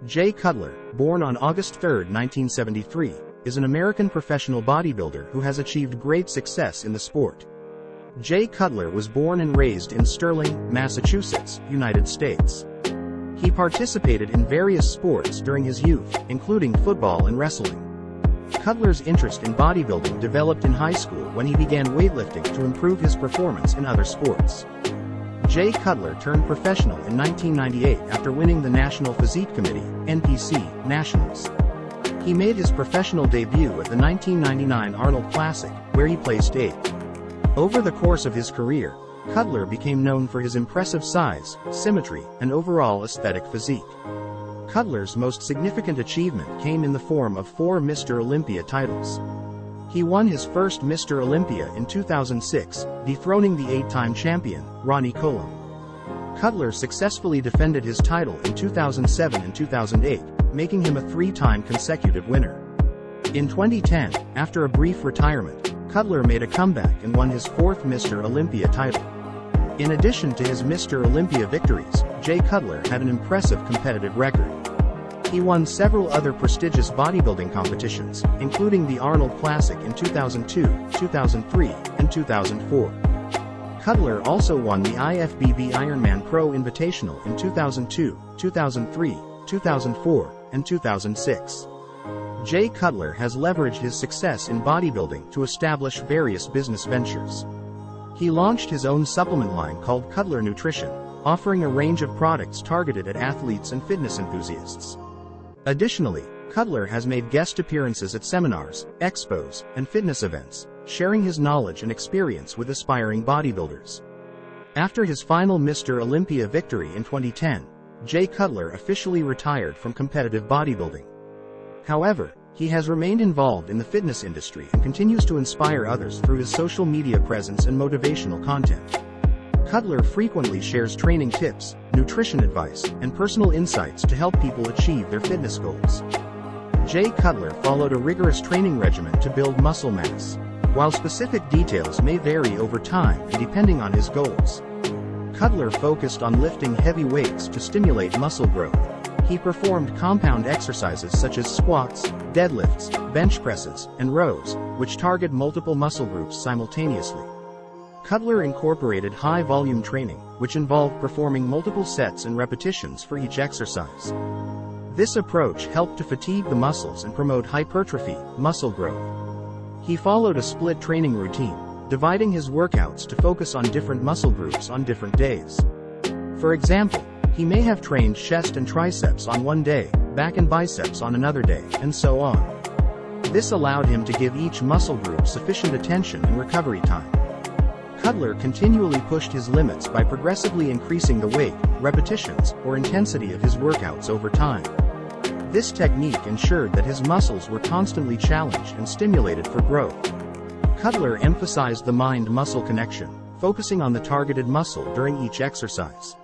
Jay Cutler, born on August 3, 1973, is an American professional bodybuilder who has achieved great success in the sport. Jay Cutler was born and raised in Sterling, Massachusetts, United States. He participated in various sports during his youth, including football and wrestling. Cutler's interest in bodybuilding developed in high school when he began weightlifting to improve his performance in other sports. Jay Cutler turned professional in 1998 after winning the National Physique Committee (NPC) Nationals. He made his professional debut at the 1999 Arnold Classic, where he placed 8th. Over the course of his career, Cutler became known for his impressive size, symmetry, and overall aesthetic physique. Cutler's most significant achievement came in the form of 4 Mr. Olympia titles. He won his first Mr. Olympia in 2006, dethroning the 8-time champion, Ronnie Coleman. Cutler successfully defended his title in 2007 and 2008, making him a 3-time consecutive winner. In 2010, after a brief retirement, Cutler made a comeback and won his 4th Mr. Olympia title. In addition to his Mr. Olympia victories, Jay Cutler had an impressive competitive record. He won several other prestigious bodybuilding competitions, including the Arnold Classic in 2002, 2003, and 2004. Cutler also won the IFBB Ironman Pro Invitational in 2002, 2003, 2004, and 2006. Jay Cutler has leveraged his success in bodybuilding to establish various business ventures. He launched his own supplement line called Cutler Nutrition, offering a range of products targeted at athletes and fitness enthusiasts. Additionally, Cutler has made guest appearances at seminars, expos, and fitness events, sharing his knowledge and experience with aspiring bodybuilders. After his final Mr. Olympia victory in 2010, Jay Cutler officially retired from competitive bodybuilding. However, he has remained involved in the fitness industry and continues to inspire others through his social media presence and motivational content. Cutler frequently shares training tips, nutrition advice, and personal insights to help people achieve their fitness goals. Jay Cutler followed a rigorous training regimen to build muscle mass. While specific details may vary over time and depending on his goals, Cutler focused on lifting heavy weights to stimulate muscle growth. He performed compound exercises such as squats, deadlifts, bench presses, and rows, which target multiple muscle groups simultaneously. Cutler incorporated high-volume training, which involved performing multiple sets and repetitions for each exercise. This approach helped to fatigue the muscles and promote hypertrophy, muscle growth. He followed a split training routine, dividing his workouts to focus on different muscle groups on different days. For example, he may have trained chest and triceps on one day, back and biceps on another day, and so on. This allowed him to give each muscle group sufficient attention and recovery time. Cutler continually pushed his limits by progressively increasing the weight, repetitions, or intensity of his workouts over time. This technique ensured that his muscles were constantly challenged and stimulated for growth. Cutler emphasized the mind-muscle connection, focusing on the targeted muscle during each exercise.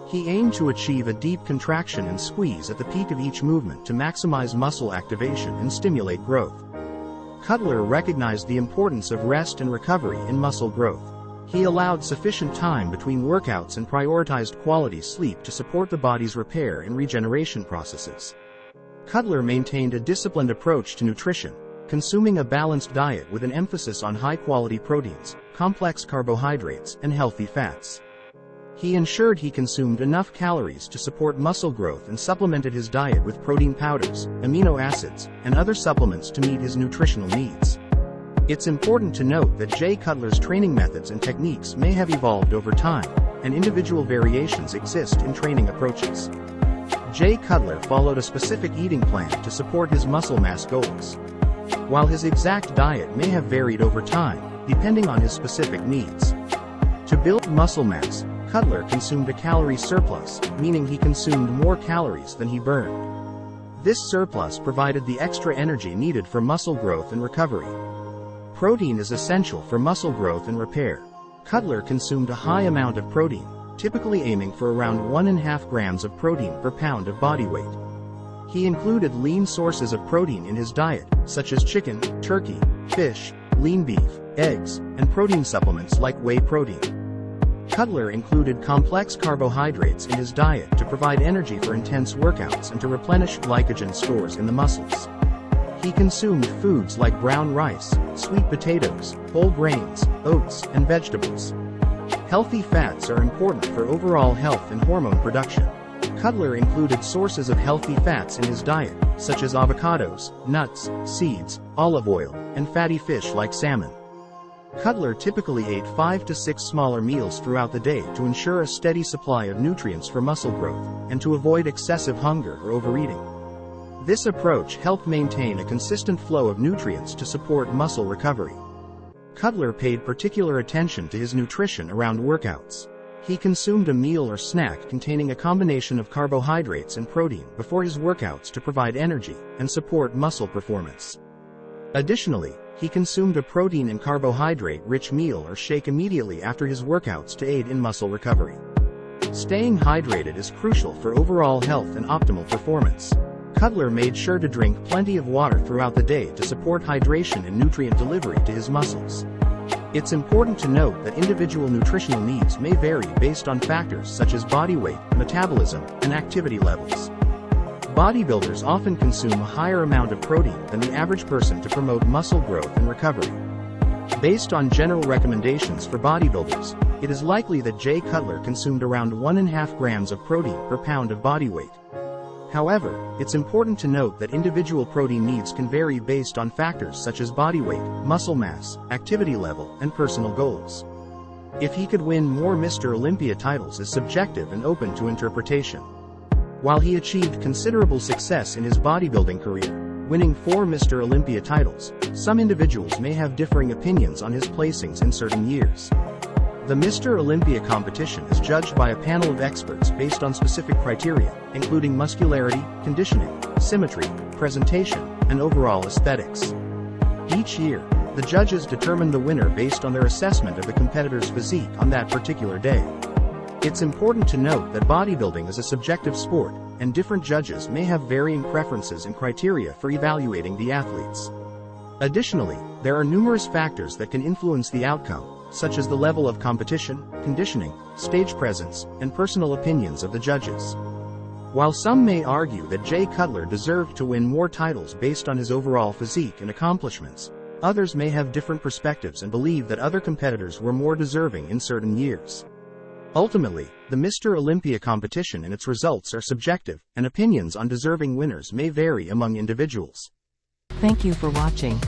He aimed to achieve a deep contraction and squeeze at the peak of each movement to maximize muscle activation and stimulate growth. Cutler recognized the importance of rest and recovery in muscle growth. He allowed sufficient time between workouts and prioritized quality sleep to support the body's repair and regeneration processes. Cutler maintained a disciplined approach to nutrition, consuming a balanced diet with an emphasis on high-quality proteins, complex carbohydrates, and healthy fats. He ensured he consumed enough calories to support muscle growth and supplemented his diet with protein powders, amino acids, and other supplements to meet his nutritional needs. It's important to note that Jay Cutler's training methods and techniques may have evolved over time, and individual variations exist in training approaches. Jay Cutler followed a specific eating plan to support his muscle mass goals. While his exact diet may have varied over time, depending on his specific needs. To build muscle mass, Cutler consumed a calorie surplus, meaning he consumed more calories than he burned. This surplus provided the extra energy needed for muscle growth and recovery. Protein is essential for muscle growth and repair. Cutler consumed a high amount of protein, typically aiming for around 1.5 grams of protein per pound of body weight. He included lean sources of protein in his diet, such as chicken, turkey, fish, lean beef, eggs, and protein supplements like whey protein. Cutler included complex carbohydrates in his diet to provide energy for intense workouts and to replenish glycogen stores in the muscles. He consumed foods like brown rice, sweet potatoes, whole grains, oats, and vegetables. Healthy fats are important for overall health and hormone production. Cutler included sources of healthy fats in his diet, such as avocados, nuts, seeds, olive oil, and fatty fish like salmon. Cutler typically ate 5 to 6 smaller meals throughout the day to ensure a steady supply of nutrients for muscle growth, and to avoid excessive hunger or overeating. This approach helped maintain a consistent flow of nutrients to support muscle recovery. Cutler paid particular attention to his nutrition around workouts. He consumed a meal or snack containing a combination of carbohydrates and protein before his workouts to provide energy and support muscle performance. Additionally, he consumed a protein and carbohydrate-rich meal or shake immediately after his workouts to aid in muscle recovery. Staying hydrated is crucial for overall health and optimal performance. Cutler made sure to drink plenty of water throughout the day to support hydration and nutrient delivery to his muscles. It's important to note that individual nutritional needs may vary based on factors such as body weight, metabolism, and activity levels. Bodybuilders often consume a higher amount of protein than the average person to promote muscle growth and recovery. Based on general recommendations for bodybuilders, it is likely that Jay Cutler consumed around 1.5 grams of protein per pound of body weight. However, it's important to note that individual protein needs can vary based on factors such as body weight, muscle mass, activity level, and personal goals. If he could win more Mr. Olympia titles is subjective and open to interpretation. While he achieved considerable success in his bodybuilding career, winning 4 Mr. Olympia titles, some individuals may have differing opinions on his placings in certain years. The Mr. Olympia competition is judged by a panel of experts based on specific criteria, including muscularity, conditioning, symmetry, presentation, and overall aesthetics. Each year, the judges determine the winner based on their assessment of the competitor's physique on that particular day. It's important to note that bodybuilding is a subjective sport, and different judges may have varying preferences and criteria for evaluating the athletes. Additionally, there are numerous factors that can influence the outcome, such as the level of competition, conditioning, stage presence, and personal opinions of the judges. While some may argue that Jay Cutler deserved to win more titles based on his overall physique and accomplishments, others may have different perspectives and believe that other competitors were more deserving in certain years. Ultimately, the Mr. Olympia competition and its results are subjective, and opinions on deserving winners may vary among individuals. Thank you for watching.